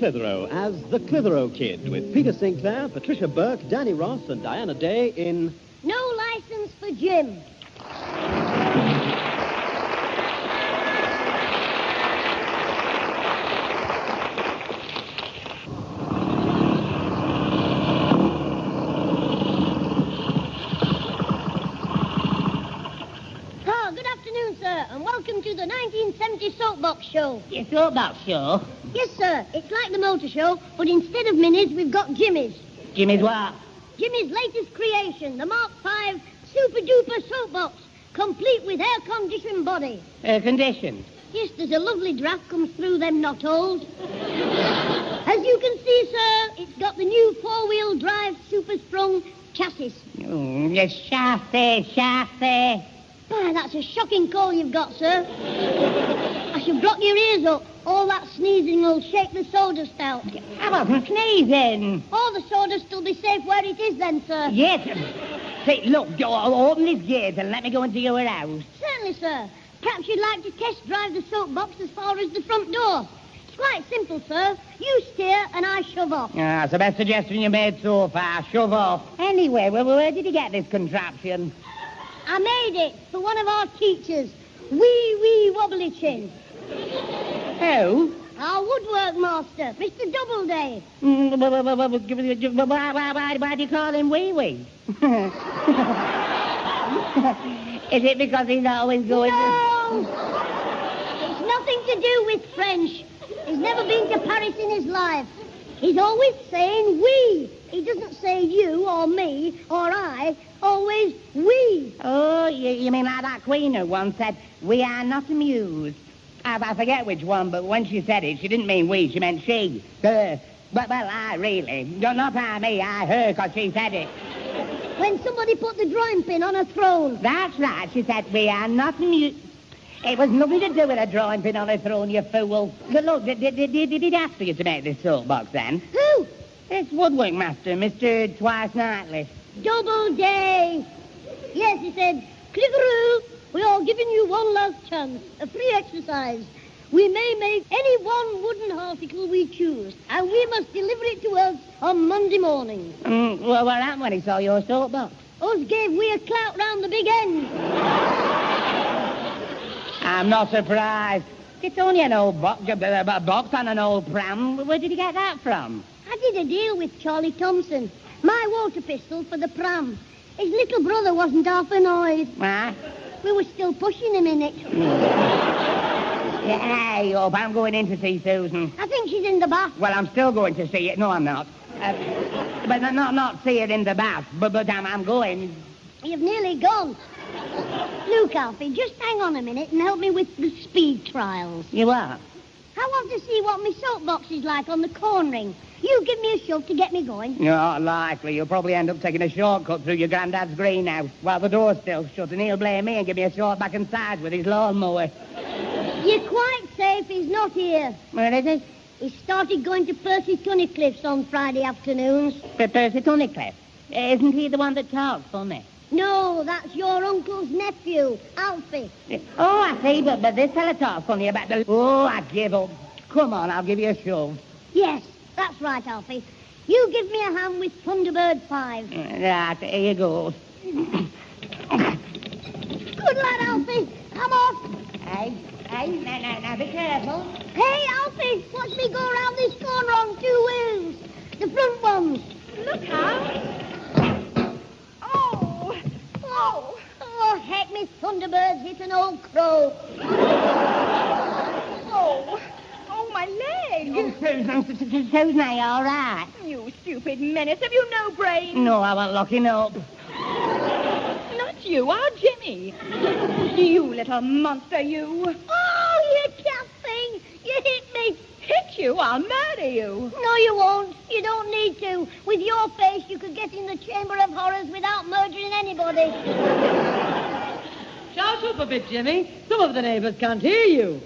Clitheroe as the Clitheroe Kid with Peter Sinclair, Patricia Burke, Danny Ross and Diana Day in No License for Jim. And welcome to the 1970 Soapbox Show. Your soapbox show? Yes, sir. It's like the motor show, but instead of minis, we've got Jimmy's. Jimmy's what? Jimmy's latest creation, the Mark V super-duper soapbox, complete with air-conditioned body. Air-conditioned? Yes, there's a lovely draft comes through them knotholes. As you can see, sir, it's got the new four-wheel drive super-strong chassis. Yes, chassis. Ah, that's a shocking call you've got, sir. I should block your ears up. All that sneezing will shake the sawdust out. I wasn't sneezing. Oh, the sawdust will be safe where it is then, sir. Yes. Say, look, open this gate and let me go into your house. Certainly, sir. Perhaps you'd like to test drive the soapbox as far as the front door. It's quite simple, sir. You steer and I shove off. That's the best suggestion you made so far. Shove off. Anyway, where did you get this contraption? I made it for one of our teachers, Wee Wobbly Chin. Who? Our woodwork master, Mr. Doubleday. Why do you call him Wee? Is it because he's always going... No! It's nothing to do with French. He's never been to Paris in his life. He's always saying we. He doesn't say you or me or I. Always we. Oh, you mean like that queen who once said, we are not amused. I forget which one, but when she said it, she didn't mean we, she meant she. Her. Well, I really. Not I, me, I, her, because she said it. When somebody put the drawing pin on a throne. That's right, she said, we are not amused. It was nothing to do with a drawing pin on a throne, you fool. But look, did he ask for you to make this soapbox, then? Who? This woodwork master, Mr. Twice Nightly. Doubleday. Yes, he said, Clitheroe, we are giving you one last chance, a free exercise. We may make any one wooden article we choose, and we must deliver it to us on Monday morning. Well, what happened when he saw your soapbox? Us gave we a clout round the big end. I'm not surprised. It's only an old box on an old pram. Where did you get that from? I did a deal with Charlie Thompson, my water pistol for the pram. His little brother wasn't half annoyed. What? We were still pushing him in it. Yeah, hey, up. I'm going in to see Susan. I think she's in the bath. Well, I'm still going to see it. No, I'm not. But not see it in the bath. But I'm going. You've nearly gone. Look, Alfie, just hang on a minute and help me with the speed trials. You are? I want to see what my soapbox is like on the corn ring. You give me a shove to get me going. Not likely. You'll probably end up taking a shortcut through your granddad's greenhouse while the door's still shut, and he'll blame me and give me a short back and sides with his lawnmower. You're quite safe. He's not here. Where is he? He started going to Percy Tunnicliffe's on Friday afternoons. Percy Tunnicliffe? Isn't he the one that talks for me? No, that's your uncle's nephew, Alfie. Oh, I see, but this fella talks funny about the... Oh, I give up. Come on, I'll give you a shove. Yes, that's right, Alfie. You give me a hand with Thunderbird 5. Right, here you go. Good lad, Alfie. Come on. Hey, now, be careful. Hey, Alfie, watch me go around this corner on two wheels. The front ones. Look out. Oh, heck, Miss Thunderbird's hit an old crow. Oh, my leg. Oh, Susan, are you all right? You stupid menace. Have you no brains? No, I wasn't locking up. Not you, our Jimmy. You little monster, you. Oh, you cat thing. You hit me. Hit you? I'll murder you. No, you won't. You don't need to. With your face, you could get in the Chamber of Horrors without murdering anybody. Shout up a bit, Jimmy. Some of the neighbors can't hear you.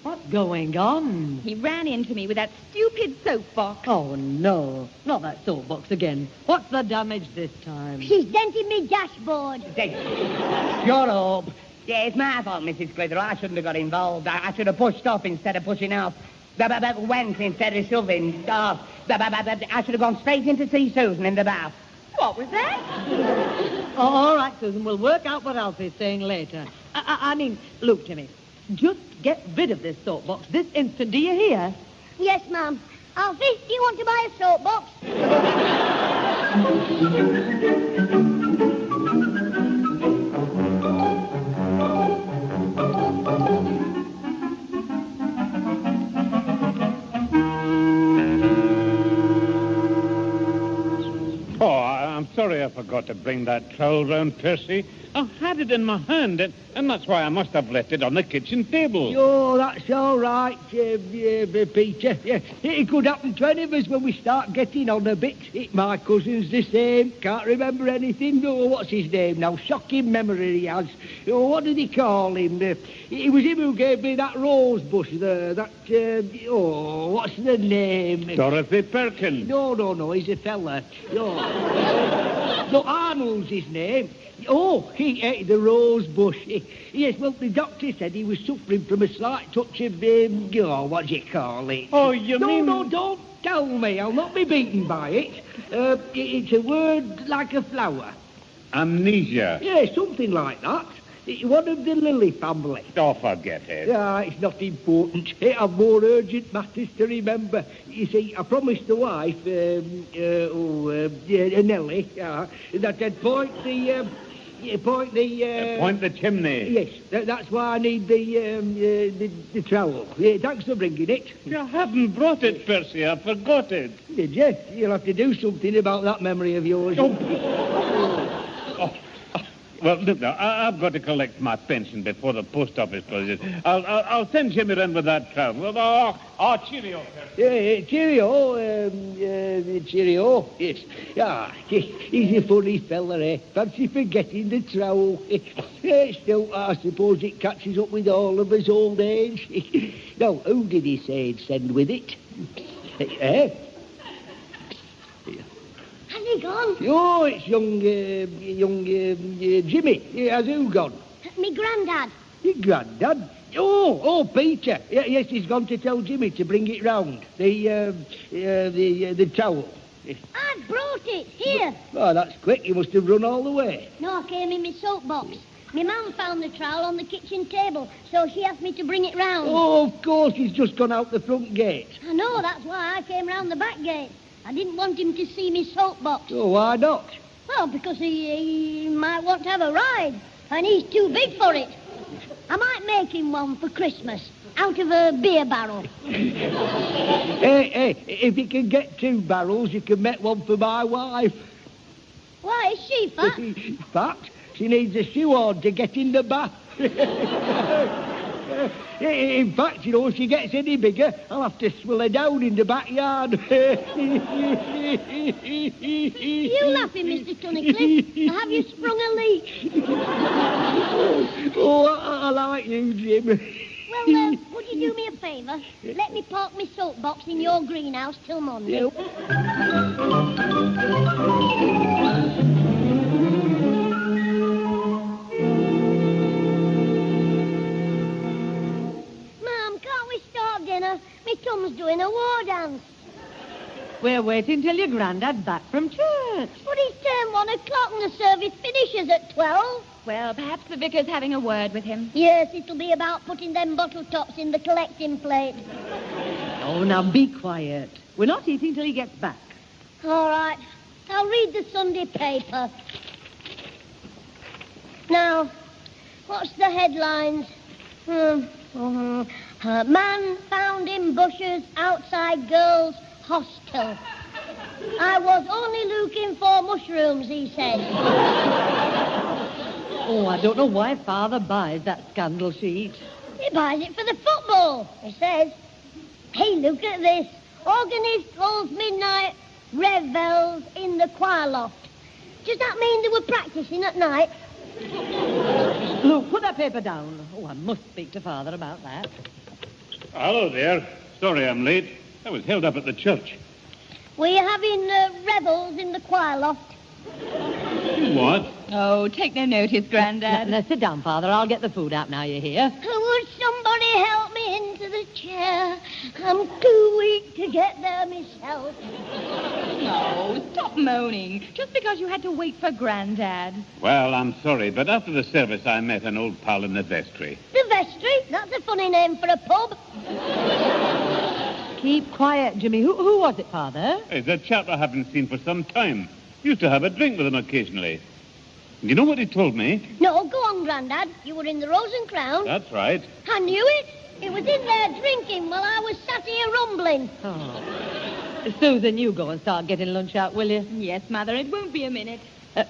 What's going on? He ran into me with that stupid soapbox. Oh, no. Not that soapbox again. What's the damage this time? She's dented me dashboard. Shut up. Yeah, it's my fault, Mrs. Clitheroe. I shouldn't have got involved. I should have pushed off instead of pushing off. But went instead of shoving. Oh, I should have gone straight in to see Susan in the bath. What was that? Oh, all right, Susan. We'll work out what Alfie's saying later. I mean, look, Jimmy. Just get rid of this soapbox this instant. Do you hear? Yes, Mum. Alfie, do you want to buy a soapbox? Oh, I'm sorry I forgot to bring that trowel round, Percy. I had it in my hand, and that's why I must have left it on the kitchen table. Oh, that's all right, Peter. Yeah, it could happen to any of us when we start getting on a bit. My cousin's the same. Can't remember anything. Oh, what's his name now? Shocking memory he has. Oh, what did he call him? It was him who gave me that rose bush there. What's the name? Dorothy Perkins. No, he's a fella. No, Arnold's his name. Oh, he ate the rose bush. Yes, well, the doctor said he was suffering from a slight touch of, what do you call it? Oh, you mean... No, don't tell me. I'll not be beaten by it. It's a word like a flower. Amnesia. Yeah, something like that. One of the lily family. Oh, forget it. It's not important. I have more urgent matters to remember. You see, I promised the wife, Nellie, that I'd point the chimney. Yes, that's why I need the trowel. Thanks for bringing it. You haven't brought it, Percy. I forgot it. Did you? You'll have to do something about that memory of yours. Well, look now, I've got to collect my pension before the post office closes. I'll send Jimmy round with that trowel. Cheerio, Percy. Cheerio, yes. He's a funny fella, eh? Fancy forgetting the trowel. Still, I suppose it catches up with all of us old age. Now, who did he say he'd send with it? Has he gone? Oh, it's young Jimmy. Has who gone? Me grandad. Your granddad? Oh, Peter. Yes, he's gone to tell Jimmy to bring it round. The towel. I've brought it. Here. Oh, that's quick. You must have run all the way. No, I came in my soapbox. My mum found the trowel on the kitchen table, so she asked me to bring it round. Oh, of course, he's just gone out the front gate. I know, that's why I came round the back gate. I didn't want him to see me soapbox. Oh, why not? Well, because he might want to have a ride, and he's too big for it. I might make him one for Christmas, out of a beer barrel. Hey, if you can get 2 barrels, you can make one for my wife. Why, is she fat? Fat? She needs a shoe on to get in the bath. In fact, if she gets any bigger, I'll have to swill her down in the backyard. You laughing, Mr. Tunnicliffe? Have you sprung a leak? Oh, I like you, Jim. Well, would you do me a favour? Let me park my soapbox in your greenhouse till Monday. Dinner. My Tom's doing a war dance. We're waiting till your granddad's back from church. But it's turned 1 o'clock and the service finishes at 12. Well, perhaps the vicar's having a word with him. Yes, it'll be about putting them bottle tops in the collecting plate. Oh, now be quiet. We're not eating till he gets back. All right. I'll read the Sunday paper. Now, what's the headlines? Man found in bushes outside girls' hostel. I was only looking for mushrooms, he said. Oh, I don't know why Father buys that scandal sheet. He buys it for the football, he says. Hey, look at this. Organist holds midnight revels in the choir loft. Does that mean they were practicing at night? Luke, put that paper down. Oh, I must speak to Father about that. Hello there. Sorry I'm late. I was held up at the church. Were you having revels in the choir loft? What? Oh, take no notice, Grandad. Now, sit down, Father. I'll get the food out now you're here. Would somebody help me into to the chair. I'm too weak to get there myself. No, stop moaning. Just because you had to wait for Grandad. Well, I'm sorry, but after the service, I met an old pal in the vestry. The vestry? That's a funny name for a pub. Keep quiet, Jimmy. Who was it, Father? He's a chap I haven't seen for some time. Used to have a drink with him occasionally. You know what he told me? No, go on, Grandad. You were in the Rose and Crown. That's right. I knew it. He was in there drinking while I was sat here rumbling. Oh. Susan, you go and start getting lunch out, will you? Yes, Mother, it won't be a minute.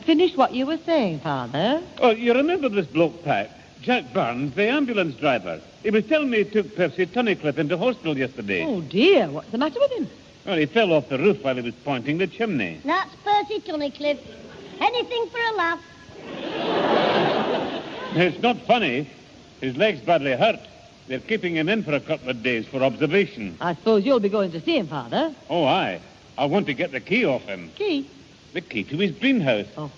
Finish what you were saying, Father. Oh, you remember this bloke, Pat? Jack Barnes, the ambulance driver. He was telling me he took Percy Tunnicliffe into hospital yesterday. Oh, dear. What's the matter with him? Well, he fell off the roof while he was pointing the chimney. That's Percy Tunnicliffe. Anything for a laugh. It's not funny. His leg's badly hurt. They're keeping him in for a couple of days for observation. I suppose you'll be going to see him, Father. Oh, aye. I want to get the key off him. Key? The key to his greenhouse. Oh.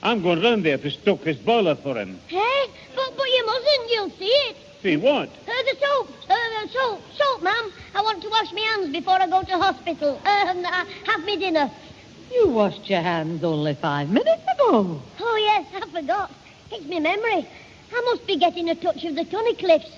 I'm going round there to stoke his boiler for him. Hey, but you mustn't. You'll see it. See what? The soap. Soap, ma'am. I want to wash my hands before I go to hospital. Have me dinner. You washed your hands only 5 minutes ago. Oh, yes, I forgot. It's my memory. I must be getting a touch of the Tunnicliffes.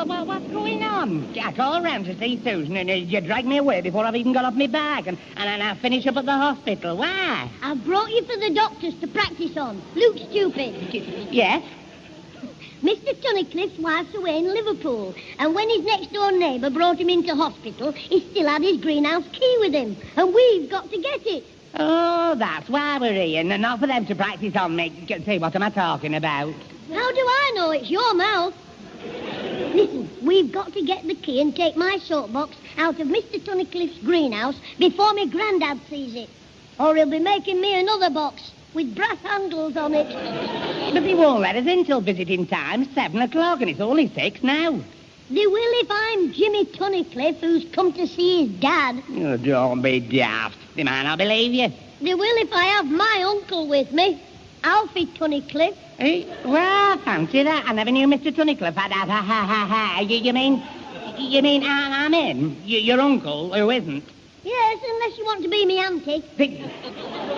What's going on? I called round to see Susan, and you dragged me away before I've even got off my bag, and I finish up at the hospital. Why? I brought you for the doctors to practice on. Luke Stupid. Yes? Mr. Tunnicliffe's wife's away in Liverpool, and when his next-door neighbour brought him into hospital, he still had his greenhouse key with him, and we've got to get it. Oh, that's why we're here, and not for them to practice on me. See, what am I talking about? How do I know it's your mouth? Listen, we've got to get the key and take my soapbox out of Mr. Tunnicliffe's greenhouse before my granddad sees it. Or he'll be making me another box with brass handles on it. But they won't let us in till visiting time, 7 o'clock, and it's only 6 now. They will if I'm Jimmy Tunnicliffe, who's come to see his dad. Oh, don't be daft. They might not believe you. They will if I have my uncle with me, Alfie Tunnicliffe. Hey, well, fancy that. I never knew Mr. Tunnicliffe had that. You mean I'm in? Your uncle, who isn't? Yes, unless you want to be me auntie.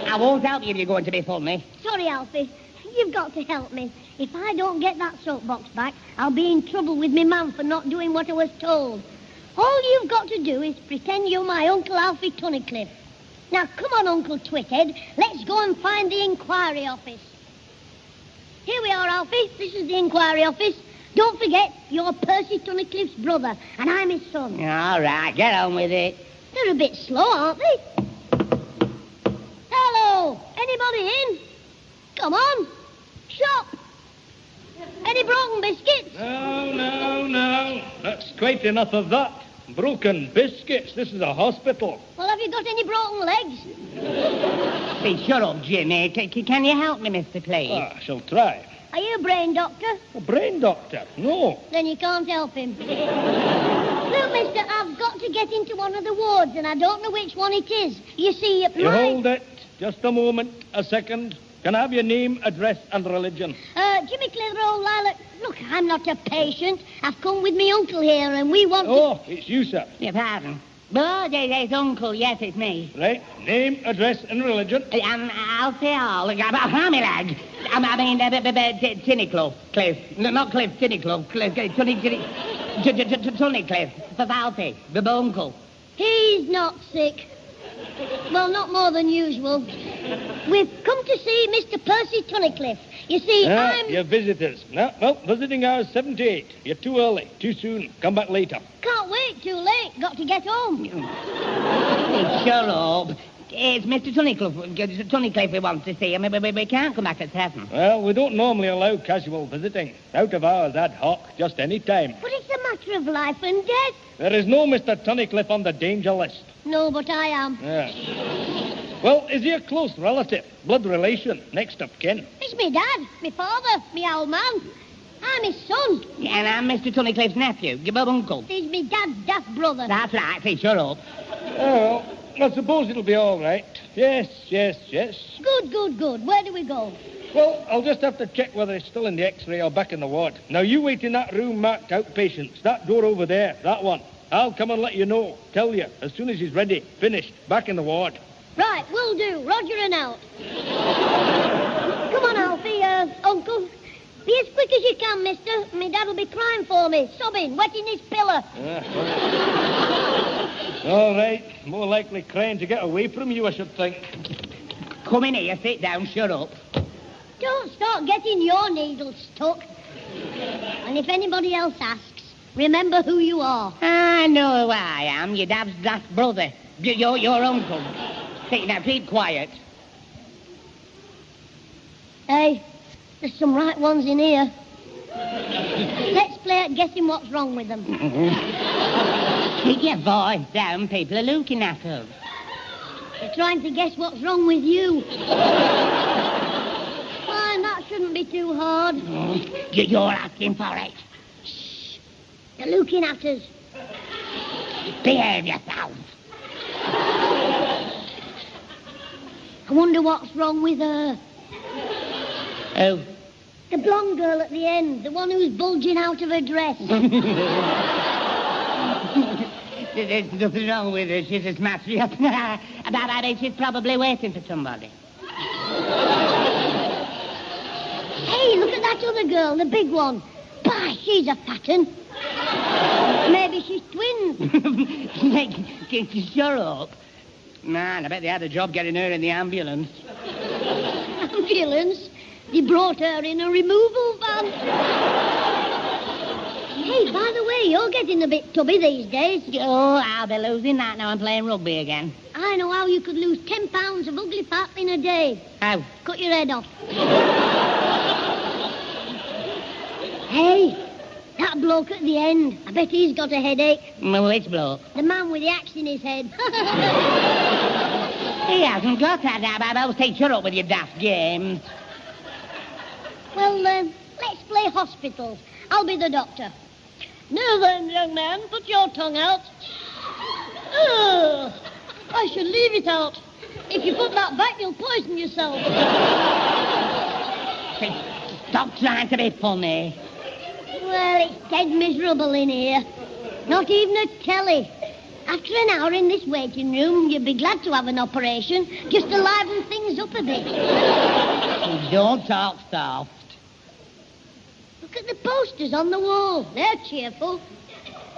I won't help you if you're going to be funny. Sorry, Alfie. You've got to help me. If I don't get that soapbox back, I'll be in trouble with me mum for not doing what I was told. All you've got to do is pretend you're my Uncle Alfie Tunnicliffe. Now, come on, Uncle Twithead. Let's go and find the inquiry office. Here we are, Alfie. This is the inquiry office. Don't forget, you're Percy Tunnicliffe's brother, and I'm his son. All right, get on with it. They're a bit slow, aren't they? Hello. Anybody in? Come on. Shop. Any broken biscuits? No. That's quite enough of that. Broken biscuits. This is a hospital. Well, have you got any broken legs? Say, shut up, Jimmy. Can you help me, Mr. Cleese? I shall try. Are you a brain doctor? A brain doctor? No. Then you can't help him. Look, mister, I've got to get into one of the wards, and I don't know which one it is. You see, You hold it. Just a moment. A second. Can I have your name, address, and religion? Jimmy Clitheroe, Lilac. Look, I'm not a patient. I've come with me uncle here, and we want Oh, it's you, sir. Your pardon? Oh, there's Uncle. Yes, it's me. Right. Name, address, and religion. I'll say all. Hammy lad. Tunnicliffe. Cliff. Not Cliff, Tunnicliffe. Tunnicliffe. For Alfie. The uncle. He's not sick. Well, not more than usual. We've come to see Mr. Percy Tunnicliffe. You see, Your visitors. No, well, visiting hours 7 to 8. You're too early. Too soon. Come back later. Can't wait. Too late. Got to get home. Hey, shut up. It's Mr. Tunnicliffe we want to see. I mean, we can't come back at 7. Well, we don't normally allow casual visiting. Out of hours, ad hoc, just any time. But it's a matter of life and death. There is no Mr. Tunnicliffe on the danger list. No, but I am. Yes. Well, is he a close relative? Blood relation? Next of kin? It's me dad, me father, me old man. I'm his son. Yeah, and I'm Mr. Tunnicliffe's nephew, your bub uncle. He's me dad's daft brother. That's right, see, shut up. Oh, I suppose it'll be all right. Yes. Good. Where do we go? Well, I'll just have to check whether he's still in the X-ray or back in the ward. Now, you wait in that room marked outpatients. That door over there, that one. I'll come and let you know. Tell you, as soon as he's ready. Finished. Back in the ward. Right, will do. Roger and out. Come on, Alfie, Uncle. Be as quick as you can, mister. Me dad'll be crying for me, sobbing, wetting his pillow. All right. More likely crying to get away from you, I should think. Come in here, sit down, shut up. Don't start getting your needles stuck. And if anybody else asks, remember who you are. I know who I am, your dad's daft brother. Your uncle. See, now, keep quiet. Hey, there's some right ones in here. Let's play at guessing what's wrong with them. Keep your voice down, people are looking at us. They're trying to guess what's wrong with you. Fine, that shouldn't be too hard. You're asking for it. Shh. They're looking at us. Behave yourself. I wonder what's wrong with her. Oh. The blonde girl at the end, the one who's bulging out of her dress. There's nothing wrong with her. She's as matchy up. I mean, she's probably waiting for somebody. Hey, look at that other girl, the big one. Bah, she's a fat un. Maybe she's twins. Shut up. Man, I bet they had a job getting her in the ambulance. Ambulance? They brought her in a removal van. Hey, by the way, you're getting a bit tubby these days. Oh, I'll be losing that now I'm playing rugby again. I know how you could lose 10 pounds of ugly fat in a day. How? Cut your head off. Hey, that bloke at the end, I bet he's got a headache. Which bloke? The man with the axe in his head. He hasn't got that now, I'll say shut up with your daft games. Well, let's play hospitals. I'll be the doctor. Now then, young man, put your tongue out. Ugh, I should leave it out. If you put that back, you'll poison yourself. Stop trying to be funny. Well, it's dead miserable in here. Not even a telly. After an hour in this waiting room, you'd be glad to have an operation, just to liven things up a bit. Don't talk soft. Look at the posters on the wall. They're cheerful.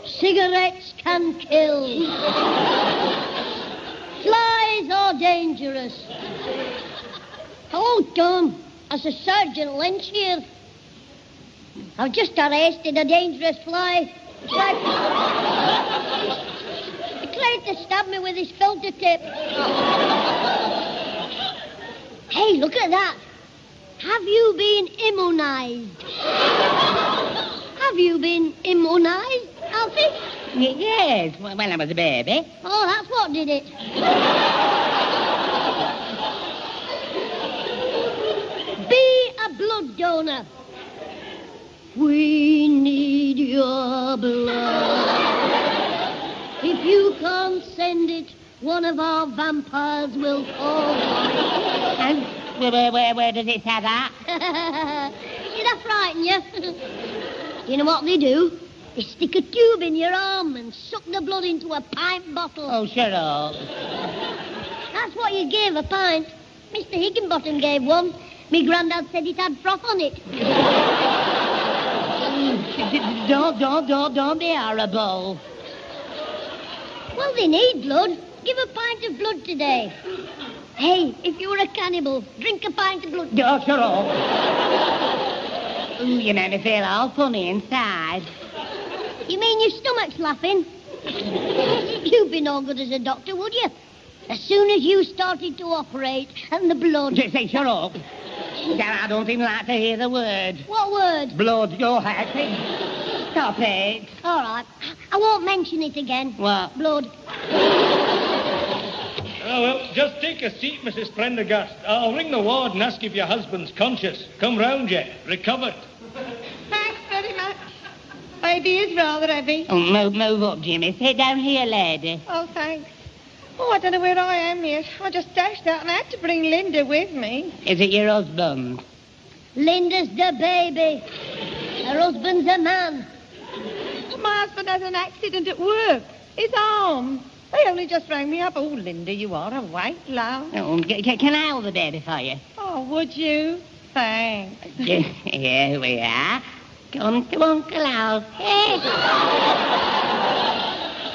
Cigarettes can kill. Flies are dangerous. Oh, Tom, as a Sergeant Lynch here. I've just arrested a dangerous fly. He tried to stab me with his filter tip. Hey, look at that. Have you been immunized? Have you been immunized, Alfie? Yes, when I was a baby. Oh, that's what did it. Be a blood donor. We need your blood. If you can't send it, one of our vampires will fall. And where does it say that? Did I frighten you? You know what they do? They stick a tube in your arm and suck the blood into a pint bottle. Oh, shut up. That's what you give a pint. Mr. Higginbottom gave one. Me granddad said it had froth on it. Don't be horrible. Well, they need blood. Give a pint of blood today. Hey, if you were a cannibal, drink a pint of blood. Oh, shut up. Ooh, you made me feel all funny inside. You mean your stomach's laughing? You'd be no good as a doctor, would you? As soon as you started to operate and the blood... Just say shut up. I don't even like to hear the word. What word? Blood, your head. Stop it. All right. I won't mention it again. What? Blood. Oh, well, just take a seat, Mrs. Prendergast. I'll ring the ward and ask if your husband's conscious. Come round yet. Recovered. baby is rather heavy. Oh, move up, Jimmy. Sit down here, lady. Oh, thanks. Oh, I don't know where I am yet. I just dashed out and I had to bring Linda with me. Is it your husband? Linda's the baby. Her husband's a man. My husband has an accident at work. His arm. They only just rang me up. Oh, Linda, you are a weight, love. Oh, can I hold the baby for you? Oh, would you? Thanks. Here we are. Come to Uncle Alfie.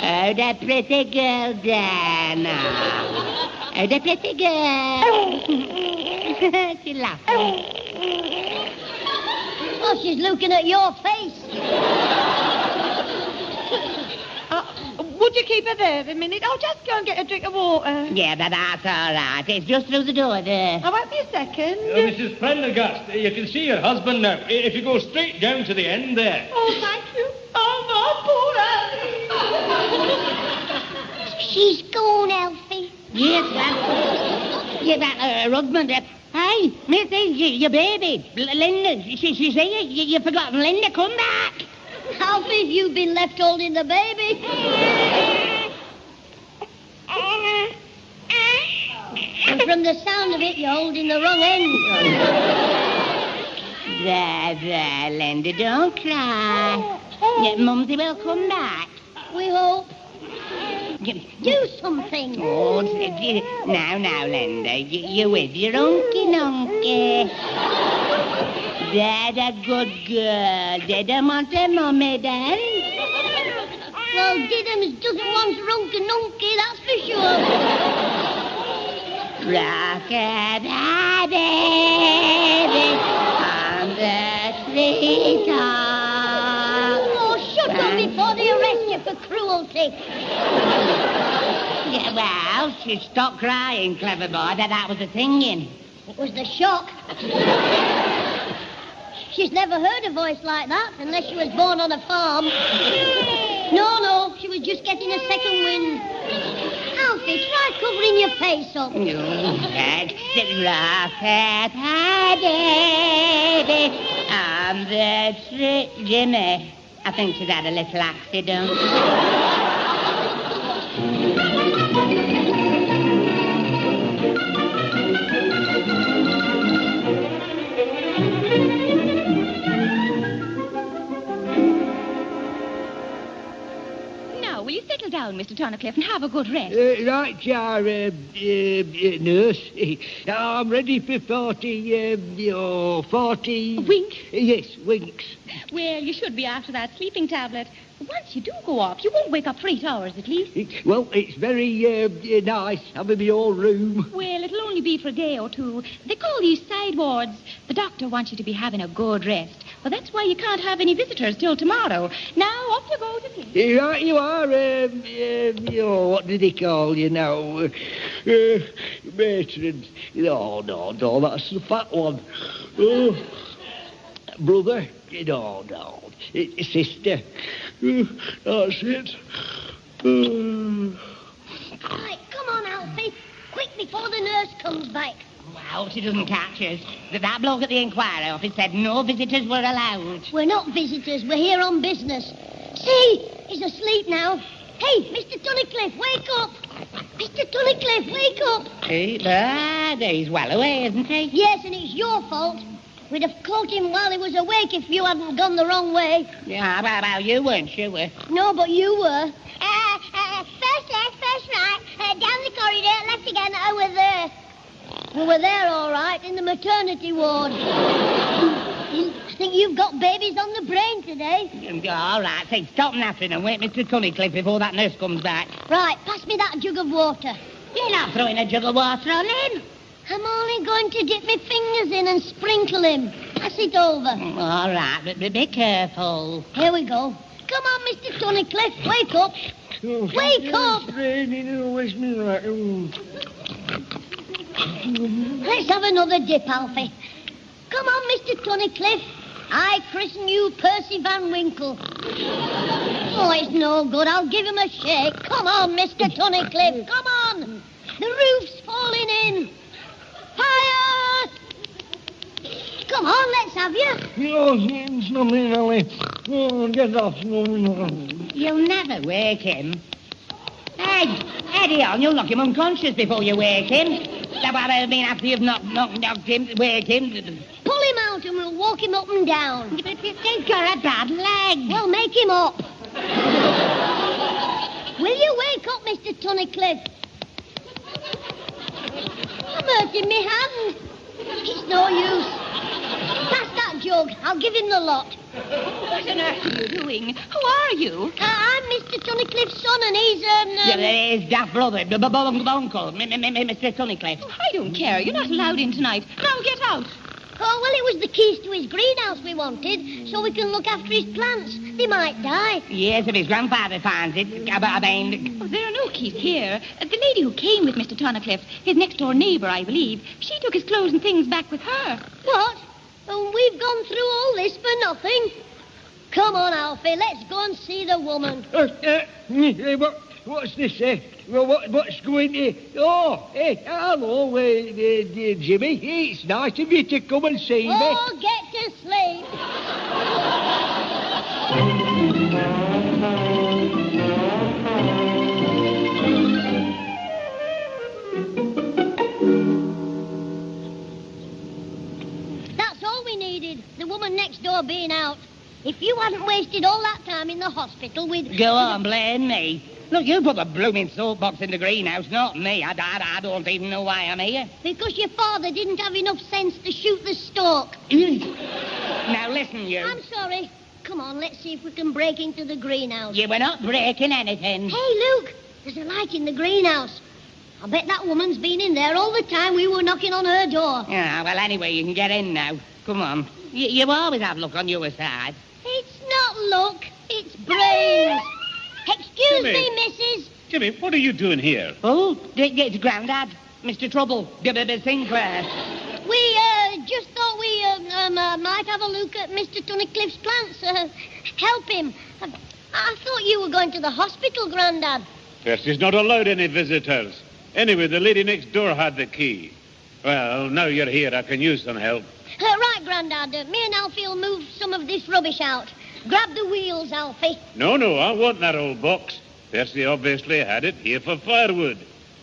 Oh, the pretty girl, Dana. Oh, the pretty girl. She laughs. Oh, she's looking at your face. Would you keep her there a minute? I'll just go and get a drink of water. Yeah, but that's all right. It's just through the door there. I won't be a second. Mrs. Prendergast, you can see your husband now. If you go straight down to the end there. Oh, thank you. Oh, my poor Alfie. She's gone, Alfie. Yes, that her husband. Hey, Missy, your baby. Linda, she's here. You've forgotten Linda. Come back. Alfie, you've been left holding the baby. And from the sound of it, you're holding the wrong end. There, Linda, don't cry. Mumsy will come back. We hope. Do something. Oh, now, Linda, you're with your unky. That's a good girl. Didn't want her mummy then. Well, Diddums doesn't want Runky, that's for sure. Rock-a-bye, baby, on the treetop. Oh, shut up before they arrest you for cruelty. Yeah, well, she stopped crying, clever boy. That was the singing. It was the shock. She's never heard a voice like that, unless she was born on a farm. No, she was just getting a second wind. Alfie, try covering your face up. Rock-a-bye, baby, on the tree. Jimmy, I think she's had a little accident. Will you settle down, Mr. Tunnicliffe, and have a good rest? Right, nurse. I'm ready for 40... Wink? Yes, winks. Well, you should be after that sleeping tablet. Once you do go off, you won't wake up for 8 hours at least. Well, it's very nice having my own room. Well, it'll only be for a day or two. They call these side wards. The doctor wants you to be having a good rest. Well, that's why you can't have any visitors till tomorrow. Now, off you go to sleep. Right, you are. What did he call you now? Matron. No, that's the fat one. Oh, brother. No. Sister. That's it. Right, come on, Alfie. Quick before the nurse comes back. Well, she doesn't catch us. That bloke at the inquiry office said no visitors were allowed. We're not visitors. We're here on business. See, he's asleep now. Hey, Mr. Tunnicliffe, wake up. Mr. Tunnicliffe, wake up. He's well away, isn't he? Yes, and it's your fault. We'd have caught him while he was awake if you hadn't gone the wrong way. Yeah, well, you weren't, you were. No, but you were. First left, first right, down the corridor, left again, over there. We were there, all right, in the maternity ward. I think you've got babies on the brain today. All right, say, stop napping and wait Mr. Tunnicliffe before that nurse comes back. Right, pass me that jug of water. You're not throwing a jug of water on him. I'm only going to dip my fingers in and sprinkle him. Pass it over. All right, but be careful. Here we go. Come on, Mr. Tunnicliffe, wake up. Wake up. It's raining. Where's me right? Let's have another dip, Alfie. Come on, Mr. Tunnicliffe. I christen you Percy Van Winkle. Oh, it's no good. I'll give him a shake. Come on, Mr. Tunnicliffe. Come on. The roof's falling in. Fire! Come on, let's have you. Oh, something, Ellie. Oh, get off. You'll never wake him. Hey, Eddie on, you'll knock him unconscious before you wake him. That's what I mean after you've knocked him, wake him. Pull him out and we'll walk him up and down. But he's got a bad leg. Well, make him up. Will you wake up, Mr. Tunnicliffe? I'm hurting me hand. It's no use. Pass that jug. I'll give him the lot. What on earth are you doing? Who are you? I'm Mr. Tunnicliffe's son, and he's, Yeah, his daft brother, uncle, Mr. Tunnicliffe. Oh, I don't care. You're not allowed in tonight. Now get out. Oh, well, it was the keys to his greenhouse we wanted, so we can look after his plants. They might die. Yes, if his grandfather finds it. I mean... Oh, there are no keys here. The lady who came with Mr. Tunnicliffe, his next-door neighbour, I believe, she took his clothes and things back with her. What? And we've gone through all this for nothing? Come on, Alfie, let's go and see the woman. What's this? What's going here? Oh, hey, hello, Jimmy. It's nice of you to come and see me. Oh, get to sleep. That's all we needed, the woman next door being out. If you hadn't wasted all that time in the hospital with... Go on, blame me. Look, you put the blooming soapbox in the greenhouse, not me. I don't even know why I'm here. Because your father didn't have enough sense to shoot the stalk. Now, listen, you. I'm sorry. Come on, let's see if we can break into the greenhouse. You were not breaking anything. Hey, Luke, there's a light in the greenhouse. I bet that woman's been in there all the time we were knocking on her door. Yeah, well, anyway, you can get in now. Come on. You always have luck on your side. It's not luck, it's brains. Excuse Jimmy. me, missus. Jimmy, what are you doing here? Oh, it's Grandad. Mr. Trouble. Sinclair. We just thought we might have a look at Mr. Tunnicliffe's plants. Help him. I thought you were going to the hospital, Grandad. Percy's not allowed any visitors. Anyway, the lady next door had the key. Well, now you're here, I can use some help. Right, Grandad. Me and Alfie will move some of this rubbish out. Grab the wheels, Alfie. No, I want that old box. Percy obviously had it here for firewood.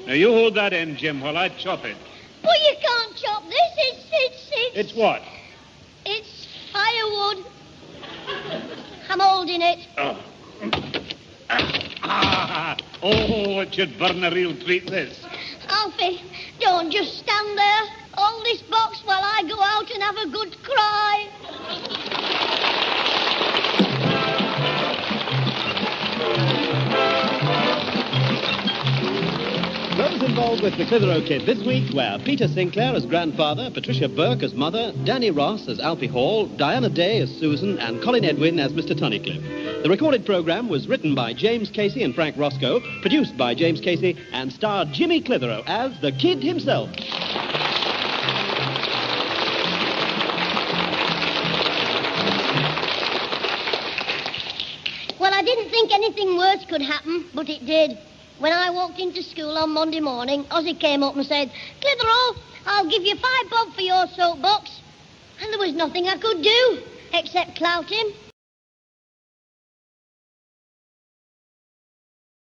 Now, you hold that end, Jim, while I chop it. But you can't chop this. It's what? It's firewood. I'm holding it. Oh, it should burn a real treat, this. Alfie, don't just stand there. Hold this box while I go out and have a good cry. Those involved with the Clitheroe Kid this week were Peter Sinclair as grandfather, Patricia Burke as mother, Danny Ross as Alfie Hall, Diana Day as Susan, and Colin Edwin as Mr. Tunnicliffe. The recorded program was written by James Casey and Frank Roscoe, produced by James Casey, and starred Jimmy Clitheroe as the Kid himself. Well, I didn't think anything worse could happen, but it did. When I walked into school on Monday morning, Ozzy came up and said, "Clitheroe, I'll give you £5 for your soapbox." And there was nothing I could do except clout him.